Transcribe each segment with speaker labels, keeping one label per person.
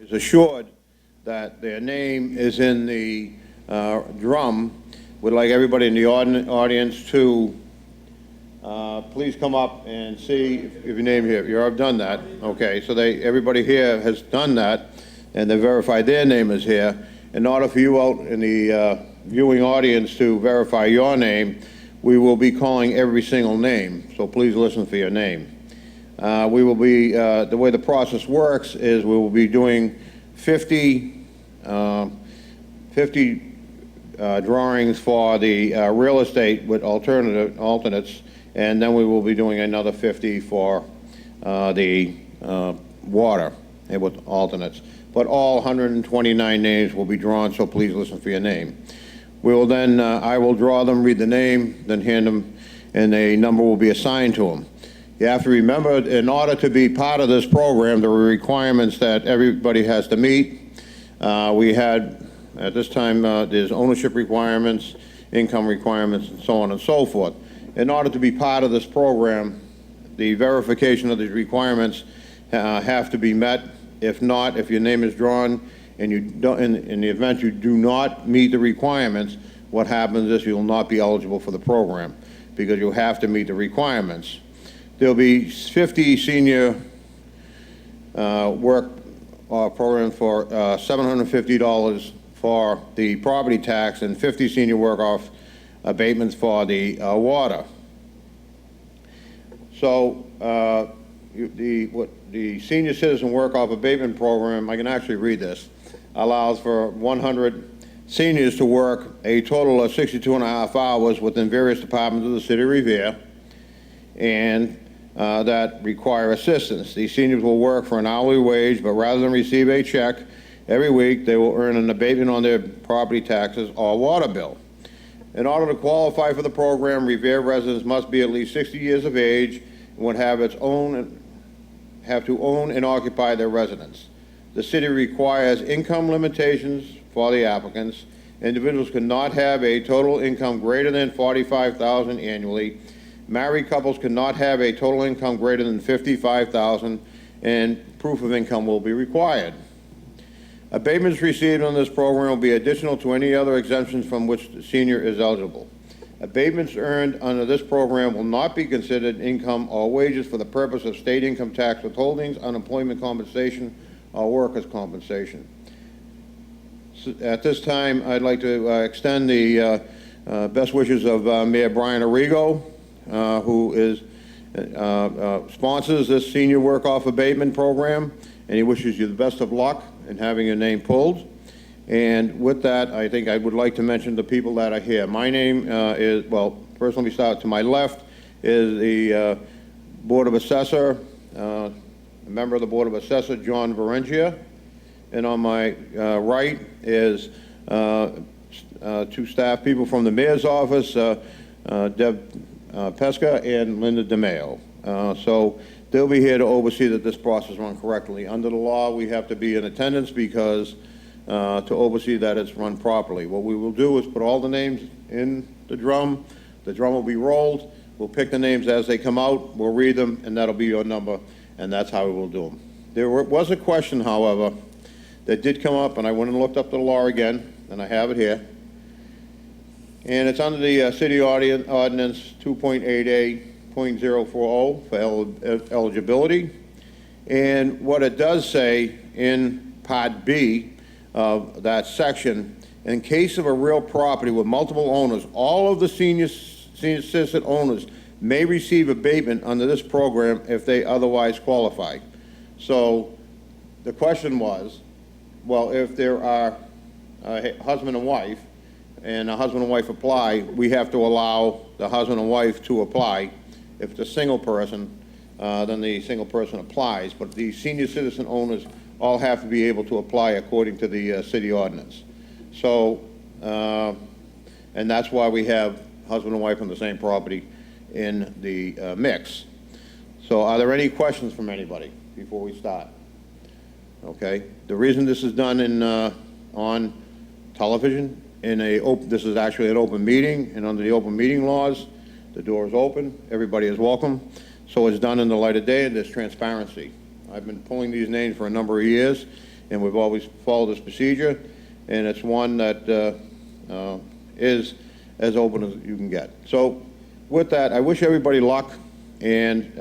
Speaker 1: is assured that their name is in the drum, would like everybody in the audience to please come up and see if your name here. You have done that. Okay, so everybody here has done that, and they verified their name is here. In order for you out in the viewing audience to verify your name, we will be calling every single name, so please listen for your name. We will be, the way the process works is we will be doing 50 drawings for the real estate with alternates, and then we will be doing another 50 for the water and with alternates. But all 129 names will be drawn, so please listen for your name. We will then, I will draw them, read the name, then hand them, and a number will be assigned to them. You have to remember, in order to be part of this program, there are requirements that everybody has to meet. We had, at this time, there's ownership requirements, income requirements, and so on and so forth. In order to be part of this program, the verification of these requirements have to be met. If not, if your name is drawn and you don't, in the event you do not meet the requirements, what happens is you'll not be eligible for the program because you have to meet the requirements. There'll be 50 senior work program for $750 for the property tax and 50 senior work off abatements for the water. So the senior citizen work off abatement program, I can actually read this, allows for 100 seniors to work a total of 62.5 hours within various departments of the city of Revere, and that require assistance. These seniors will work for an hourly wage, but rather than receive a check every week, they will earn an abatement on their property taxes or water bill. In order to qualify for the program, Revere residents must be at least 60 years of age and would have to own and occupy their residence. The city requires income limitations for the applicants. Individuals cannot have a total income greater than $45,000 annually. Married couples cannot have a total income greater than $55,000, and proof of income will be required. Abatements received on this program will be additional to any other exemptions from which the senior is eligible. Abatements earned under this program will not be considered income or wages for the purpose of state income tax withholdings, unemployment compensation, or workers' compensation. So at this time, I'd like to extend the best wishes of Mayor Brian Arrigo, who is sponsors this senior work-off abatement program, and he wishes you the best of luck in having your name pulled. And with that, I think I would like to mention the people that are here. My name is, well, first let me start. To my left is the Board of Assessor, a member of the Board of Assessor, John Varengia. And on my right is two staff people from the Mayor's office, Deb Pesca and Linda DeMeo. So they'll be here to oversee that this process run correctly. Under the law, we have to be in attendance because to oversee that it's run properly. What we will do is put all the names in the drum will be rolled, we'll pick the names as they come out, we'll read them, and that'll be your number, and that's how we will do them. There was a question, however, that did come up, and I went and looked up the law again, and I have it here. And it's under the City Ordinance 2.8A.040 for eligibility. And what it does say in Part B of that section, in case of a real property with multiple owners, all of the senior citizen owners may receive abatement under this program if they otherwise qualify. So the question was, well, if there are a husband and wife, and a husband and wife apply, we have to allow the husband and wife to apply. If it's a single person, then the single person applies. But the senior citizen owners all have to be able to apply according to the city ordinance. So, and that's why we have husband and wife on the same property in the mix. So are there any questions from anybody before we start? Okay. The reason this is done in on television, this is actually an open meeting, and under the open meeting laws, the door is open, everybody is welcome. So it's done in the light of day, and there's transparency. I've been pulling these names for a number of years, and we've always followed this procedure, and it's one that is as open as you can get. So with that, I wish everybody luck, and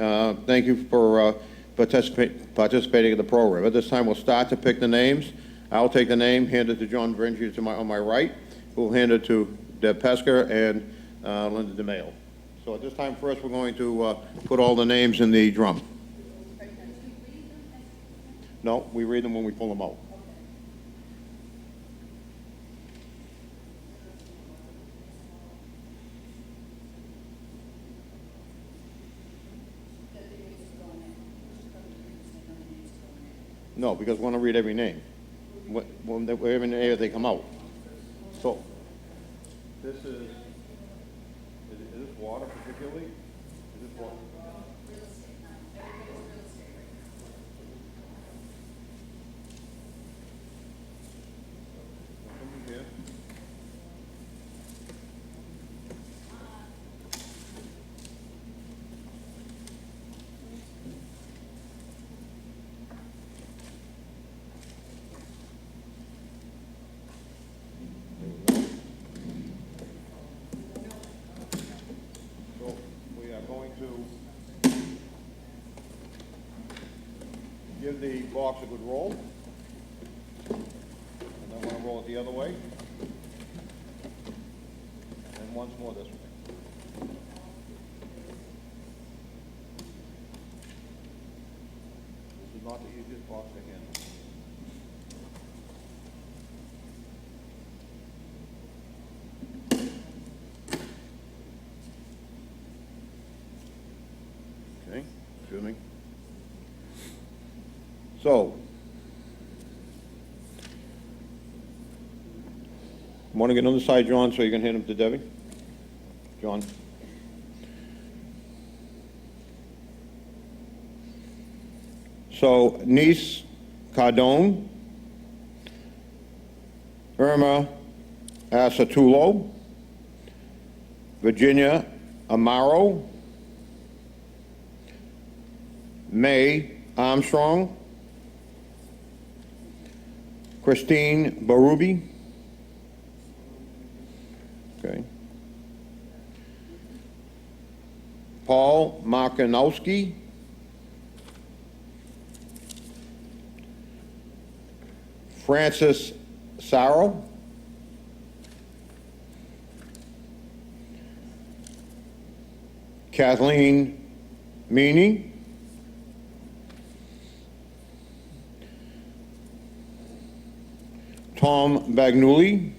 Speaker 1: thank you for participating in the program. At this time, we'll start to pick the names. I'll take the name, hand it to John Vinci on my right, who will hand it to Deb Pesker and Linda DeMail. So at this time, first, we're going to put all the names in the drum. No, we read them when we pull them out. No, because we want to read every name. Every name they come out. So, this is this water particularly? Is this water? Here. Give the box a good roll, and then want to roll it the other way, and once more this way. This is not the easiest box to handle. Okay, excuse me. So, want to get on the side, John, so you can hand them to Debbie? John. So, Nice Cardone, Irma Asatulo, Virginia Amaro, May Armstrong, Christine Barubi. Okay. Paul Markinowski. Francis Sarro. Kathleen Meany. Tom Bagnulli,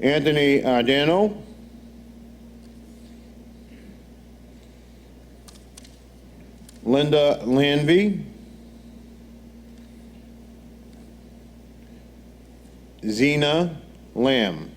Speaker 1: Anthony Ardano, Linda Lanvey, Zena Lamb.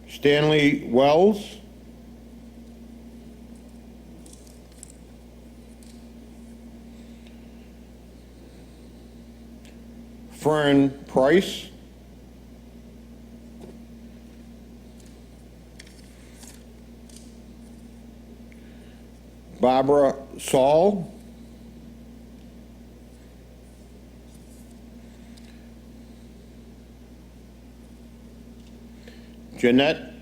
Speaker 1: Stanley Wells, Fern Price, Barbara Saul, Jeanette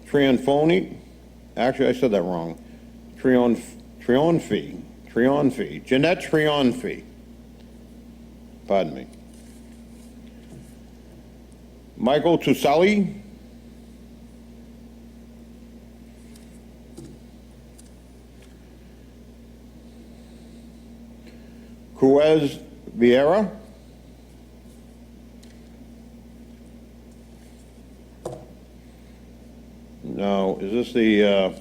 Speaker 1: Trionfoni, actually I said that wrong, Trionfi, Jeanette Trionfi, pardon me. Michael Tusalli, Cruz Vieira, no, is this the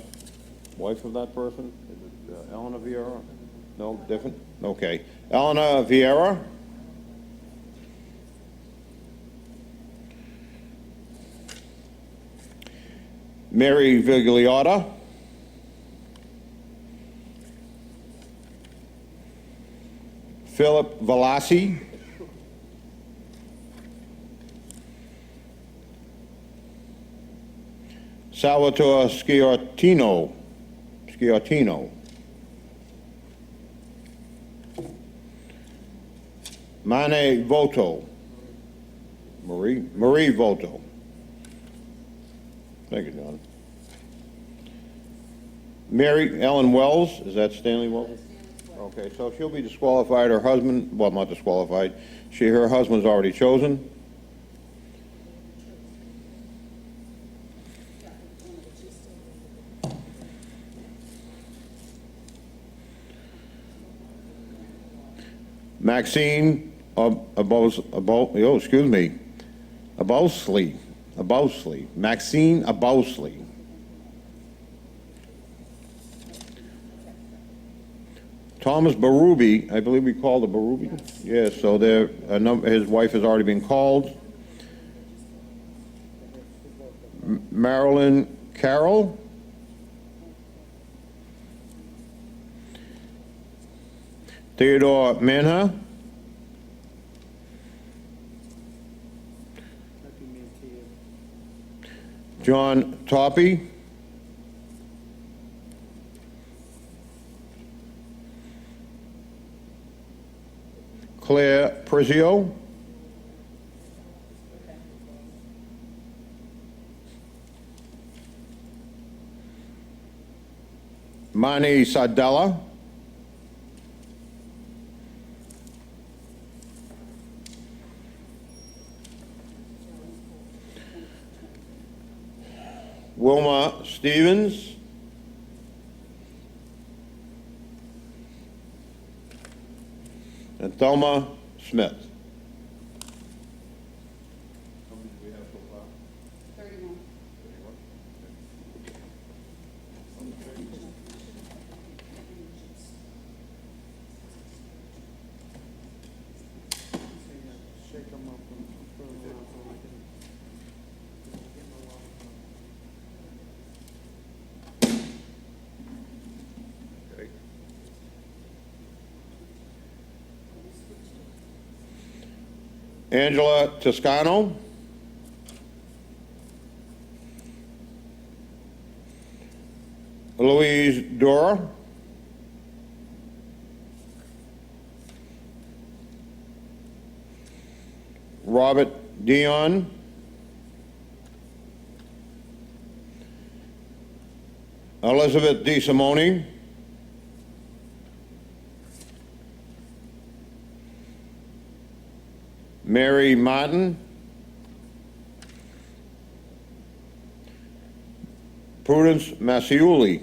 Speaker 1: wife of that person? Is it Eleanor Vieira? No, different? Okay. Eleanor Vieira. Mary Vigliotta. Philip Velassi. Salvatore Sciortino. Mane Voto. Marie Voto. Thank you, John. Mary Ellen Wells, is that Stanley Wells? Okay, so she'll be disqualified. Her husband, well, not disqualified. Her husband's already chosen. Maxine Abousley. Maxine Abousley. Thomas Barubi, I believe we called the Barubi? Yes, so his wife has already been called. Marilyn Carroll. Theodore Manha. John Toppy. Claire Prizio. Mani Sadella. Wilma Stevens. And Thelma Smith. How many do we have so far?
Speaker 2: 31.
Speaker 3: Shake them up and throw them around so I can get my water.
Speaker 1: Okay. Angela Toscano. Louise Dora. Robert Dion. Elizabeth DeSimone. Mary Martin. Prudence Massiuli.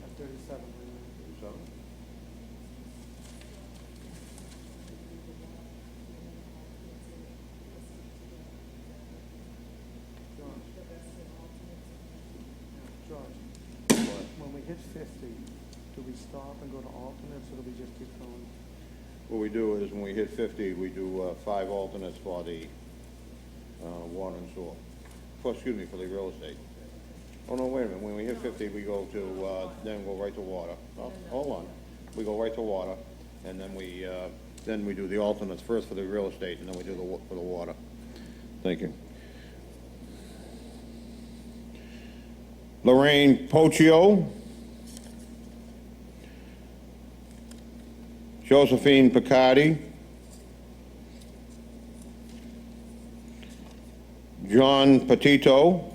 Speaker 3: At 37 right now. George, when we hit 50, do we stop and go to alternates, or do we just keep going?
Speaker 1: What we do is when we hit 50, we do 5 alternates for the water and sewer. Excuse me, for the real estate. Oh, no, wait a minute. When we hit 50, we go to, then go right to water. Oh, hold on. We go right to water, and then we do the alternates first for the real estate, and then we do for the water. Thank you. Lorraine Pochio. Josephine Picardi. John Petito.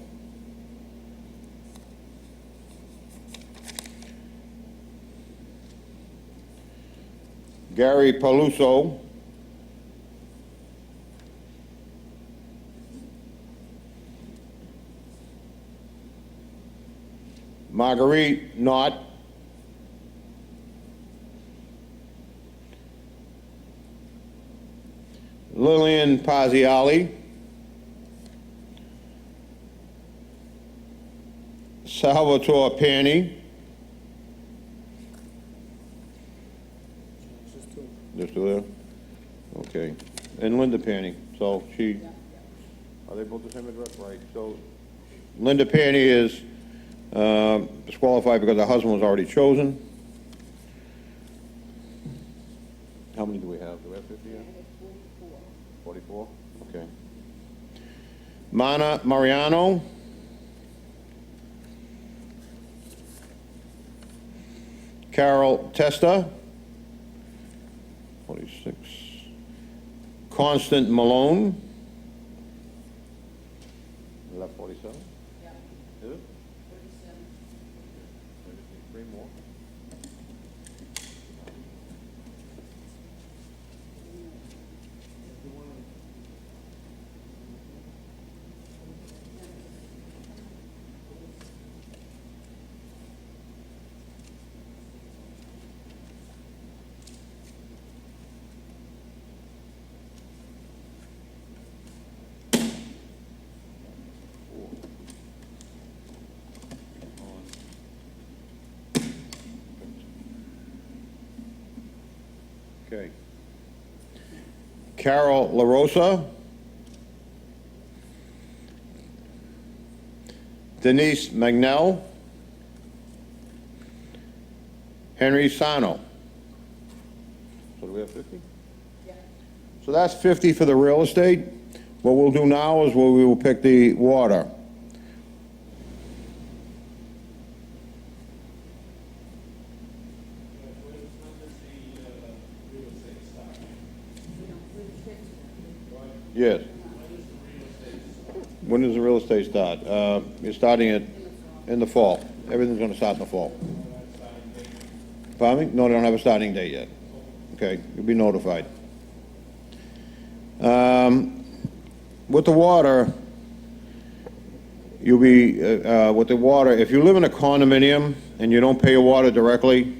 Speaker 1: Gary Paluso. Marguerite Knott. Lillian Paziali, Salvatore Pani,
Speaker 3: Just two.
Speaker 1: just do that? Okay, and Linda Pani, so she, are they both the same address? Right, so Linda Pani is disqualified because her husband was already chosen. How many do we have? Do we have 50 yet? 44. Okay. Mana Mariano. Carol Testa. 46. Constant Malone. Is that 47? Yeah. Is it? 37. Three more. Okay. Carol LaRosa. Denise Magnell. Henry Sano. So do we have 50? Yeah. So that's 50 for the real estate. What we'll do now is we will pick the water. Yes. When does the real estate start? You're starting it in the fall. Everything's gonna start in the fall. Pardon me? No, they don't have a starting date yet. Okay, you'll be notified. With the water, you'll be, with the water, if you live in a condominium and you don't pay your water directly,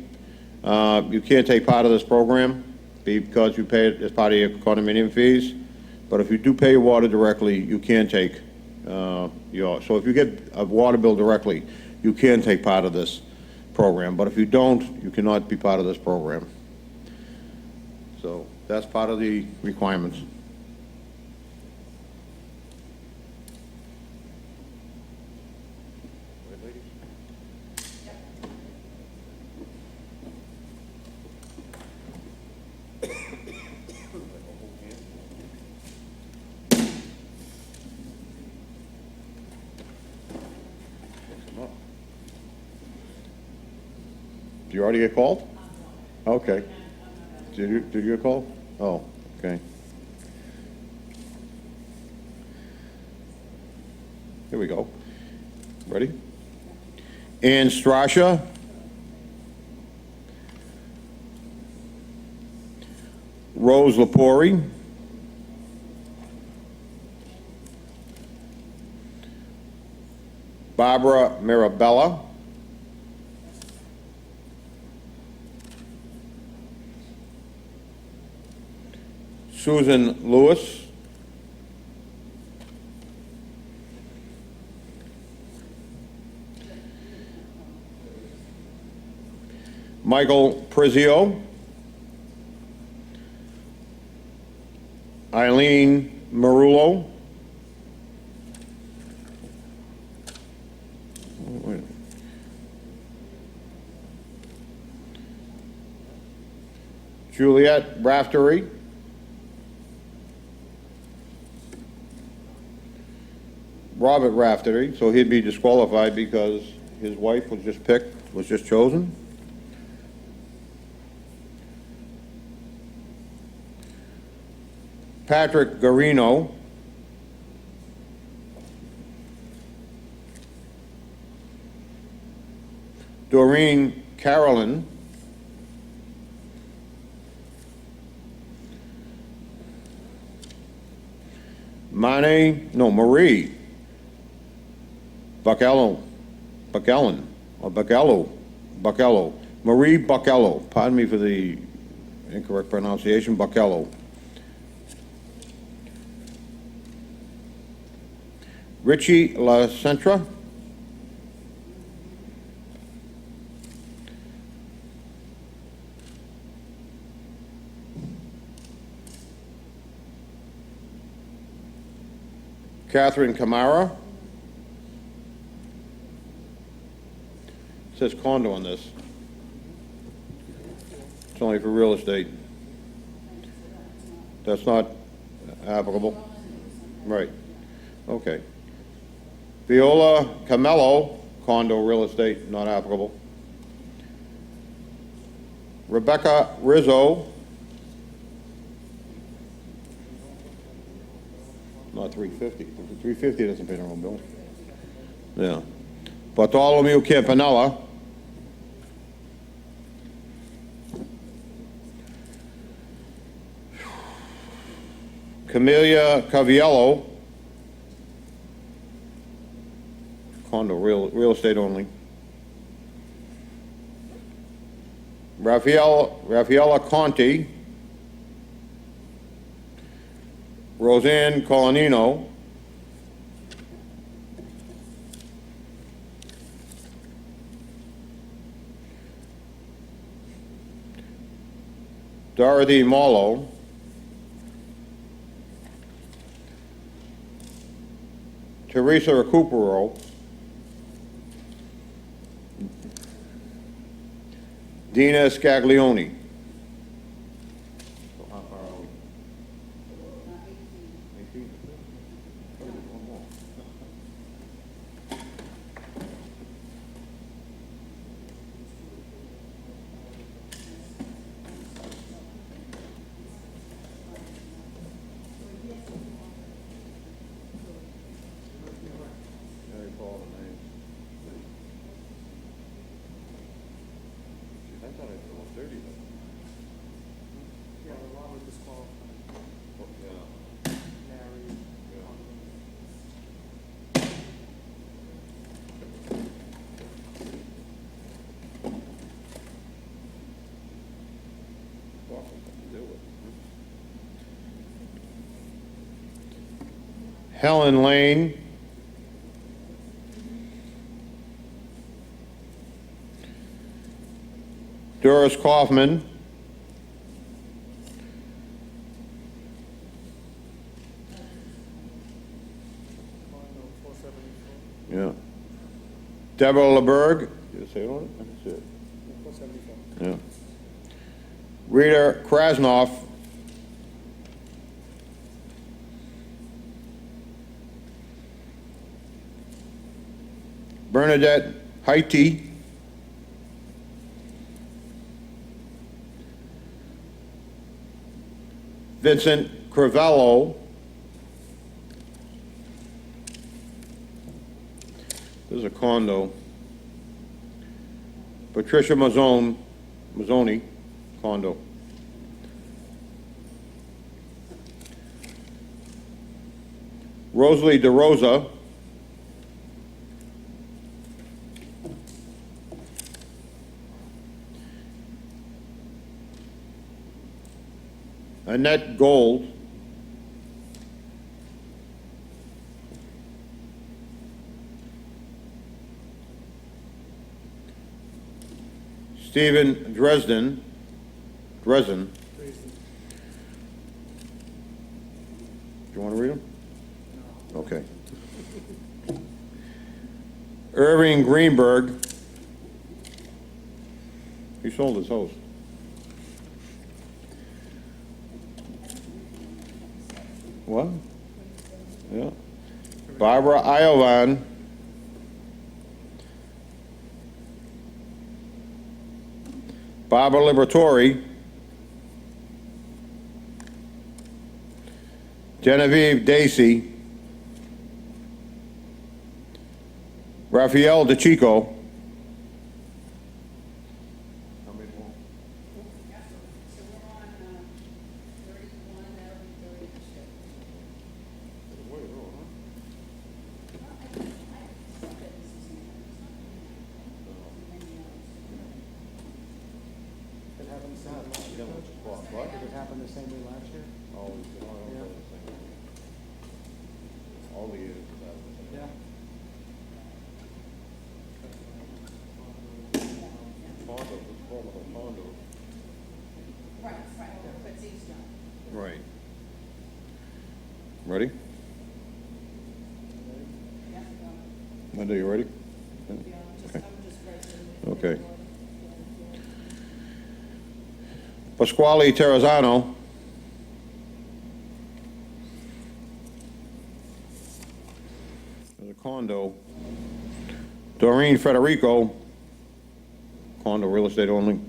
Speaker 1: you can't take part of this program because you pay it as part of your condominium fees. But if you do pay your water directly, you can take so if you get a water bill directly, you can take part of this program. But if you don't, you cannot be part of this program. So that's part of the requirements. Did you already get called? Okay. Did you get called? Oh, okay. Here we go. Ready? Ann Strasha. Rose Lepori. Barbara Mirabella. Susan Lewis. Michael Prizio. Eileen Marullo. Juliet Raftery. Robert Raftery, so he'd be disqualified because his wife was just picked, was just chosen. Patrick Garino. Doreen Carolyn. Marie Buckello, Marie Buckello, pardon me for the incorrect pronunciation, Buckello. Richie La Centra. Catherine Camara. Says condo on this. It's only for real estate. That's not applicable? Right. Okay. Viola Camello, condo real estate, not applicable. Rebecca Rizzo. Not 350. 350 doesn't pay their own bill. Yeah. Bartholomew Campanella. Camellia Caviello. Condo, real estate only. Raffaella Conti. Roseanne Colanino. Dorothy Marlowe. Teresa Recupero. Dina Scaglione. So how far are we? 18. One more. I recall the names. I thought I saw 30 of them.
Speaker 3: Yeah, the law would disqualify.
Speaker 1: Oh, yeah.
Speaker 3: Married.
Speaker 1: Awful to deal with. Helen Lane. Doris Kaufman.
Speaker 3: Condo 474.
Speaker 1: Yeah. Deborah LeBerg. Did I say it on it? I didn't see it.
Speaker 3: 474.
Speaker 1: Yeah. Rita Krasnoff. Bernadette Haiti. Vincent Crivello. This is a condo. Patricia Mazzoni, condo. Rosalie DeRosa. Annette Gold. Stephen Dresden. Do you want to read them? Okay. Irving Greenberg. He sold his house. What? Yeah. Barbara Iovan. Barbara Liberatori. Genevieve Dacey. Raphael DeChico. How many more?
Speaker 2: So we're on 31, that'll be 32.
Speaker 1: Way to go, huh?
Speaker 3: It happened the same last
Speaker 1: You
Speaker 3: year.
Speaker 1: know, what?
Speaker 3: Did it happen the same way last year?
Speaker 1: Always,
Speaker 3: Yeah.
Speaker 1: all the years.
Speaker 3: Yeah.
Speaker 1: Ready?
Speaker 2: Yeah,
Speaker 1: Linda, you ready?
Speaker 2: I'm just writing.
Speaker 1: Okay. Pasquale Terrazzano. There's a condo. Doreen Federico, condo real estate only.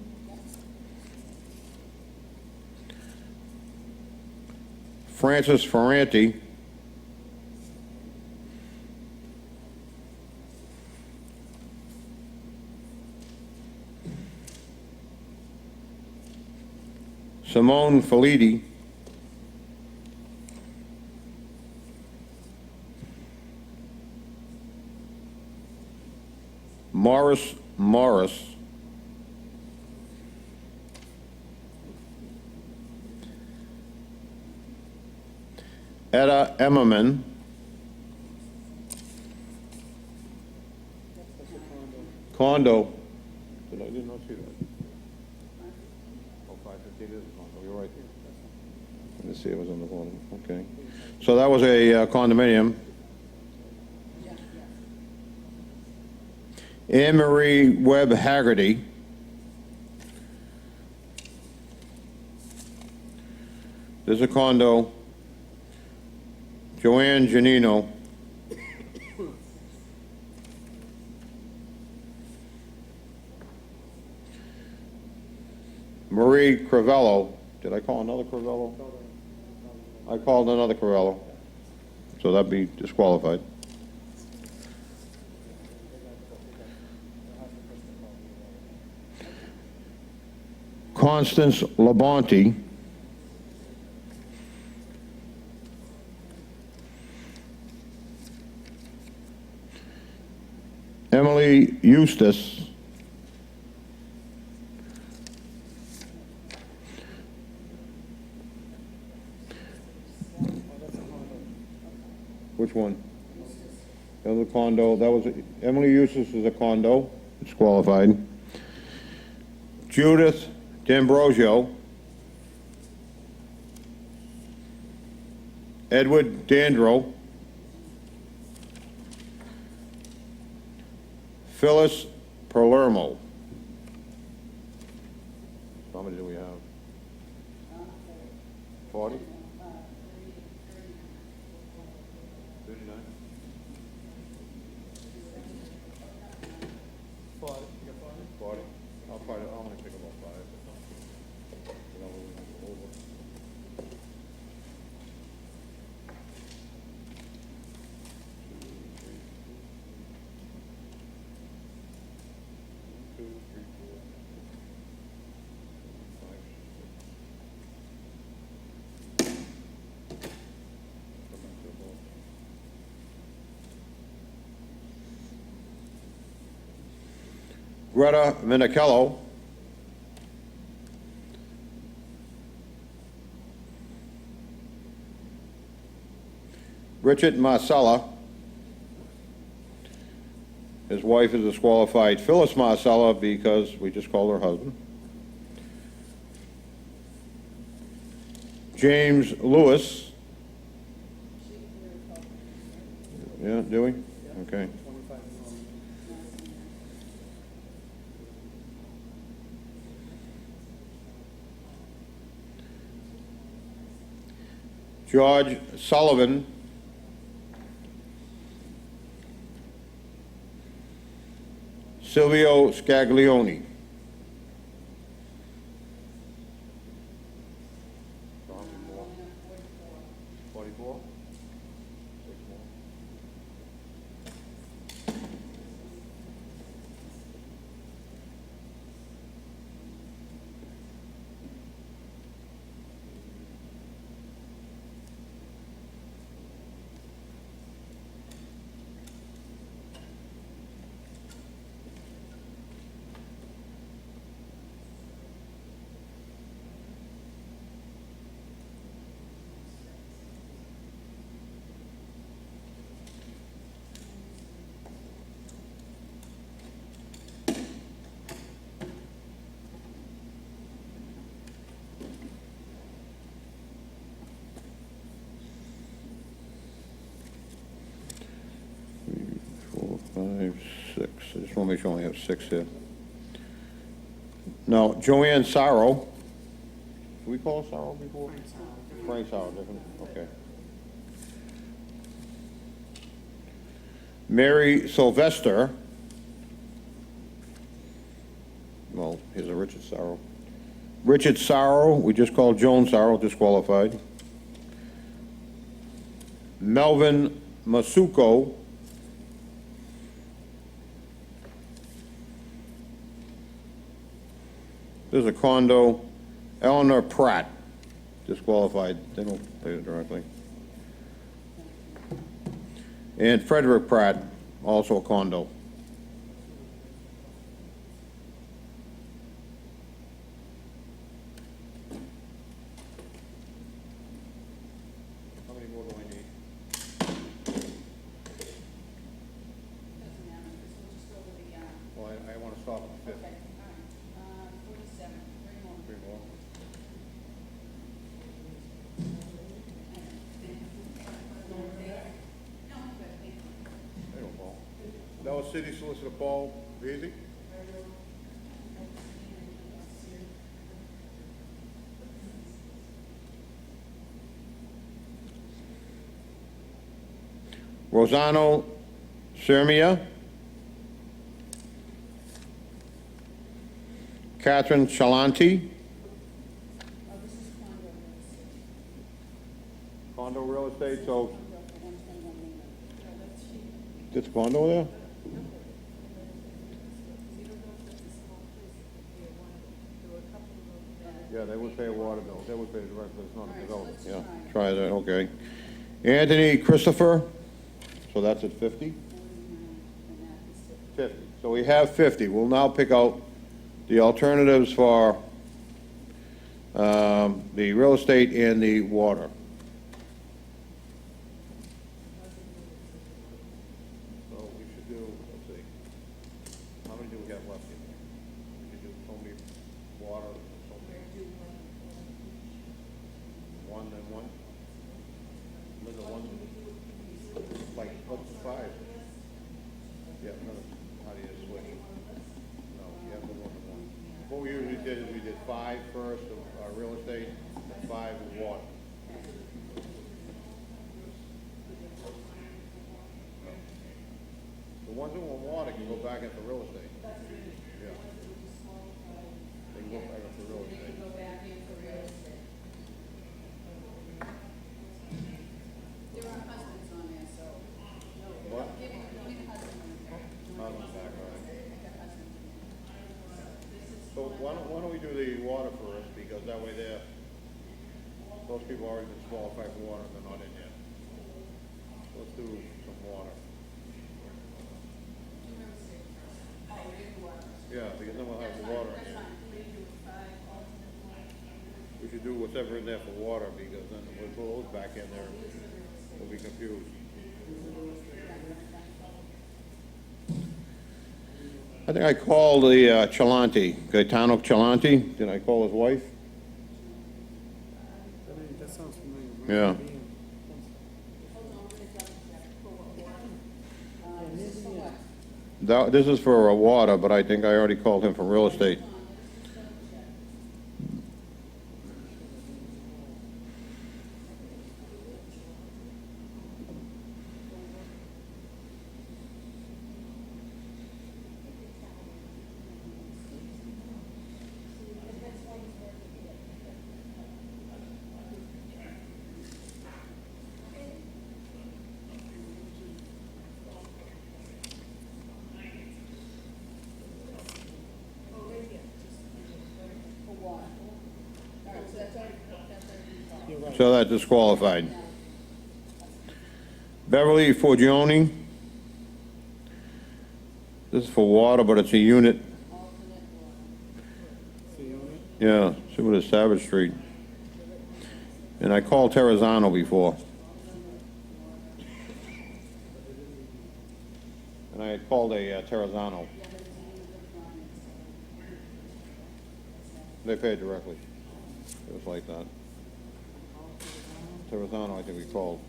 Speaker 1: Francis Ferranti. Simone Felidi. Morris Morris. Etta Emmerman. Condo. I did not see that. Oh, 515 is a condo, you're right. Let's see, it was on the bottom, okay. So that was a condominium. Anne Marie Webb Haggerty. There's a condo. Joanne Janino. Marie Crivello. Did I call another Crivello? I called another Crivello. So that'd be disqualified. Constance Labonte. Emily Eustace. Which one? The other condo, that was, Emily Eustace is a condo, it's qualified. Judith D'Ambrosio. Edward Dandro. Phyllis Palermo. How many do we have? 40? 39? 40? I'll only pick about 5. You know, we'll go over. Two, three, four, 5, 6. Greta Minichello. Richard Marcella. His wife is disqualified. Phyllis Marcella, because we just called her husband. James Lewis. Yeah, do we? Okay. George Sullivan. Silvio Scaglione. 5, 6, I just want to make sure I only have 6 here. Now, Joanne Sorrow, did we call her Sorrow before? Frank Sorrow, different, okay. Mary Sylvester, well, here's a Richard Sorrow. Richard Sorrow, we just called Joan Sorrow, disqualified. Melvin Masuko. There's a condo. Eleanor Pratt, disqualified. They don't pay it directly. And Frederick Pratt, also a condo. How many more do I need?
Speaker 2: Doesn't matter, because we'll just go with the,
Speaker 1: Well, I want to stop at 50.
Speaker 2: okay, all right. 47, 3 more.
Speaker 1: 3 more.
Speaker 2: No, but thank you.
Speaker 1: There you go, Paul. That was City Solicitor Paul Beasley. Rosano Sermia. Catherine Chalanti.
Speaker 2: Oh, this is condo.
Speaker 1: Condo real estate, so
Speaker 2: Condo for 121 Main. No, that's cheap.
Speaker 1: this condo there?
Speaker 2: Because you don't know if it's a small place, if they want, there were a couple of them that.
Speaker 1: Yeah, they would pay a water bill. They would pay directly, it's not
Speaker 2: All
Speaker 1: a
Speaker 2: right, so
Speaker 1: developer.
Speaker 2: let's
Speaker 1: Yeah,
Speaker 2: try
Speaker 1: try that, okay. Anthony Christopher, so that's at 50?
Speaker 2: 49, and that is
Speaker 1: 50. So we have 50. We'll now pick out the alternatives for the real estate and the water. So we should do, let's see, how many do we have left in here? We should do so many water, so many, one and one? Linda, one, like, what's 5? Yeah, no, how do you switch? No, you have to go to one. What we usually did is we did 5 first of real estate, and 5 of water. The ones that want water can go back into real estate. Yeah. They can go back into real estate.
Speaker 2: go back in for real estate. There are husbands on there, so, no,
Speaker 1: What?
Speaker 2: give me the husband on there.
Speaker 1: Husband's back, all right.
Speaker 2: The husband.
Speaker 1: So why don't we do the water first, because that way they're, those people already been qualified for water, they're not in yet. Let's do some water. Yeah, because then we'll have the water in here. We should do whatever in there for water, because then we'll put those back in there, we'll be confused. I think I called the Chalanti, Gaetano Chalanti. Did I call his wife?
Speaker 3: That sounds familiar.
Speaker 1: Yeah. This is for water, but I think I already called him for real estate.
Speaker 2: For water. All right, so that's already called.
Speaker 3: You're right.
Speaker 1: So that's disqualified. Beverly Forgione. This is for water, but it's a unit.
Speaker 2: Alternate water.
Speaker 3: See you on it?
Speaker 1: Yeah, see what is Savage Street. And I called Terrazzano before. And I had called a Terrazzano. They paid directly. It was like that. Terrazzano, I think we called.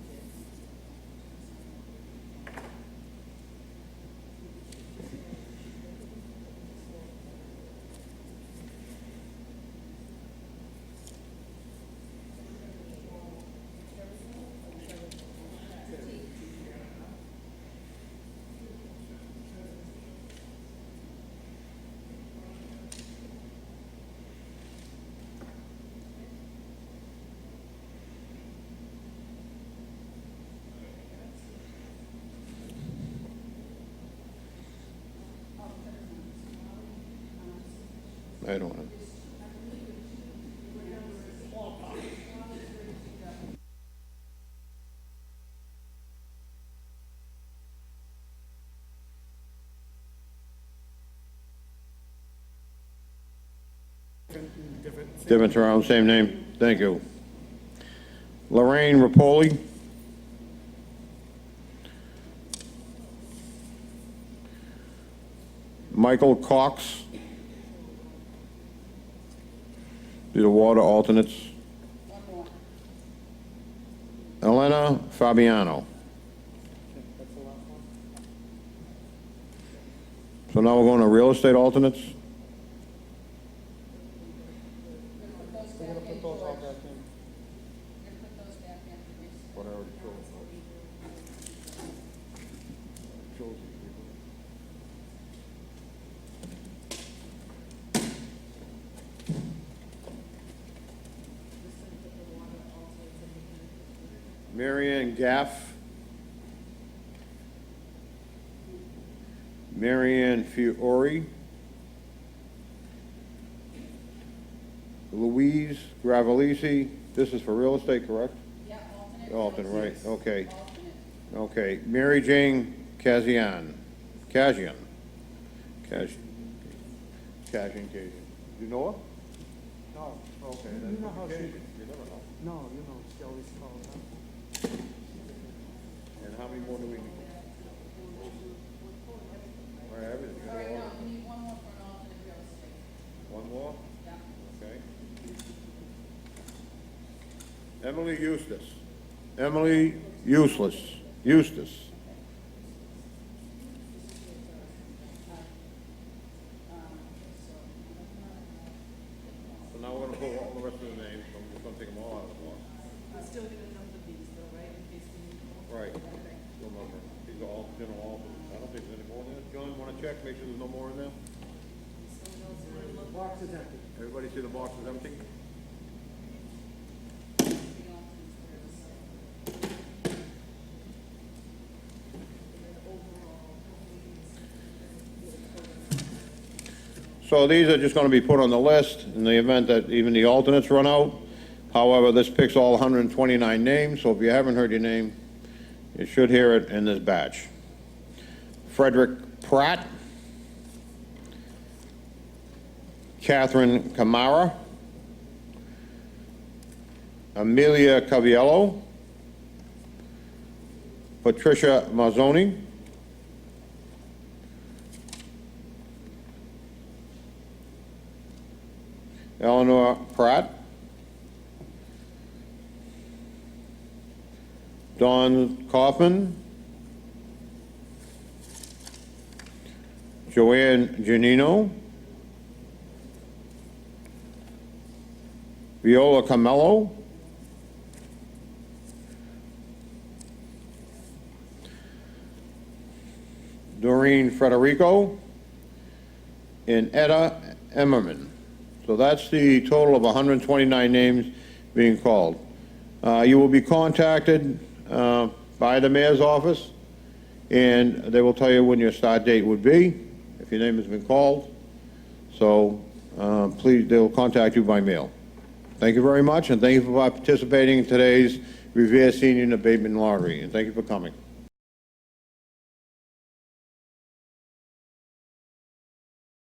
Speaker 1: I don't know. Different around, same name. Thank you. Lorraine Rapoli. Michael Cox. Do the water alternates.
Speaker 2: One more.
Speaker 1: Elena Fabiano.
Speaker 3: Okay, that's the last one.
Speaker 1: So now we're going to real estate alternates?
Speaker 3: We're gonna put those all back in.
Speaker 2: We're gonna put those back in.
Speaker 1: What I already chose. Marianne Gaff. Marianne Fiore. Louise Gravelisi. This is for real estate, correct?
Speaker 2: Yeah, alternate.
Speaker 1: Alternate, right, okay.
Speaker 2: Alternate.
Speaker 1: Okay, Mary Jane Kazian. Kazian. Kazian. You know her?
Speaker 3: No,
Speaker 1: Okay.
Speaker 3: you know how she,
Speaker 1: You never know.
Speaker 3: no, you know, she always calls, huh?
Speaker 1: And how many more do we need? All right, everything.
Speaker 2: All right, no, we need one more for an alternate real estate.
Speaker 1: One more?
Speaker 2: Yeah.
Speaker 1: Okay. Emily Eustace. Emily Eustace. So now we're gonna pull all the rest of the names, so we're gonna take them all out of the box.
Speaker 4: We're still gonna number these though, right, in case we need more?
Speaker 1: Right. Still number. These are all general alternates. I don't think there's any more in there. John, wanna check, make sure there's no more in there?
Speaker 4: Someone else wanna look?
Speaker 3: Box is empty.
Speaker 1: Everybody see the box is empty? So these are just going to be put on the list in the event that even the alternates run out. However, this picks all 129 names, so if you haven't heard your name, you should hear it in this batch. Frederick Pratt. Catherine Camara. Amelia Caviello. Patricia Mazzoni. Eleanor Pratt. Dawn Kaufman. Joanne Janino. Viola Camello. Doreen Federico. And Etta Emmerman. So that's the total of 129 names being called. You will be contacted by the mayor's office, and they will tell you when your start date would be, if your name has been called. So please, they'll contact you by mail. Thank you very much, and thank you for participating in today's Revere Senior Abatement Lottery, and thank you for coming.